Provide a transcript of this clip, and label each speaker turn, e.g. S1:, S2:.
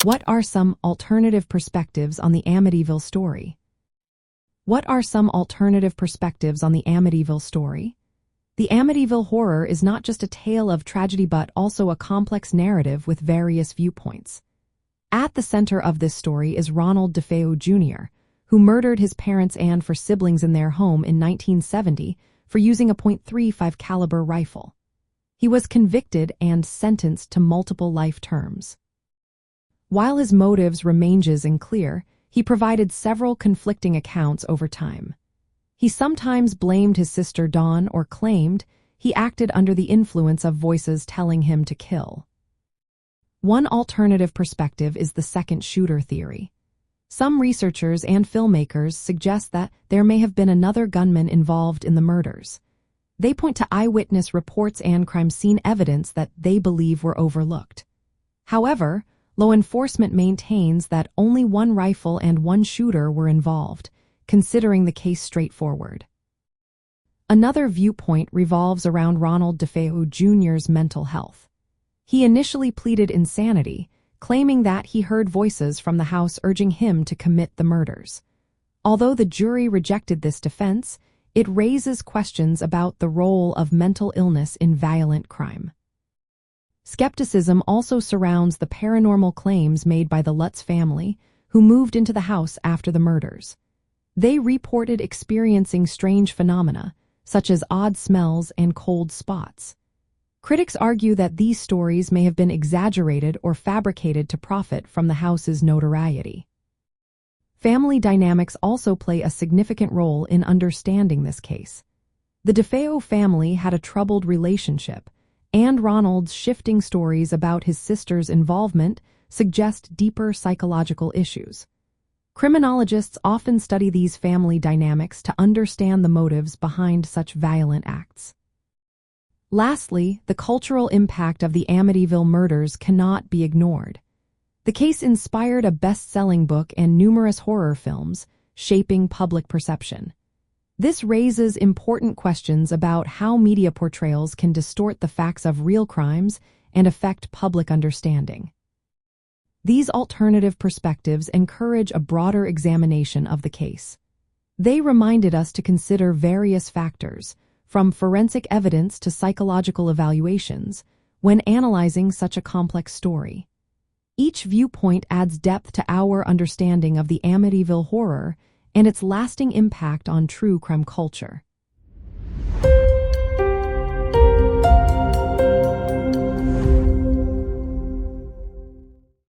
S1: What are some alternative perspectives on the Amityville story? What are some alternative perspectives on the Amityville story? The Amityville Horror is not just a tale of tragedy but also a complex narrative with various viewpoints. At the center of this story is Ronald DeFeo Jr., who murdered his parents and four siblings in their home in 1970 for using a .35 caliber rifle. He was convicted and sentenced to multiple life terms. While his motives remain unclear, he provided several conflicting accounts over time. He sometimes blamed his sister Dawn or claimed he acted under the influence of voices telling him to kill. One alternative perspective is the second shooter theory. Some researchers and filmmakers suggest that there may have been another gunman involved in the murders. They point to eyewitness reports and crime scene evidence that they believe were overlooked. However, law enforcement maintains that only one rifle and one shooter were involved, considering the case straightforward. Another viewpoint revolves around Ronald DeFeo Jr.'s mental health. He initially pleaded insanity, claiming that he heard voices from the house urging him to commit the murders. Although the jury rejected this defense, it raises questions about the role of mental illness in violent crime. Skepticism also surrounds the paranormal claims made by the Lutz family, who moved into the house after the murders. They reported experiencing strange phenomena, such as odd smells and cold spots. Critics argue that these stories may have been exaggerated or fabricated to profit from the house's notoriety. Family dynamics also play a significant role in understanding this case. The DeFeo family had a troubled relationship, and Ronald's shifting stories about his sister's involvement suggest deeper psychological issues. Criminologists often study these family dynamics to understand the motives behind such violent acts. Lastly, the cultural impact of the Amityville murders cannot be ignored. The case inspired a best-selling book and numerous horror films, shaping public perception. This raises important questions about how media portrayals can distort the facts of real crimes and affect public understanding. These alternative perspectives encourage a broader examination of the case. They reminded us to consider various factors, from forensic evidence to psychological evaluations, when analyzing such a complex story. Each viewpoint adds depth to our understanding of the Amityville Horror and its lasting impact on true crime culture.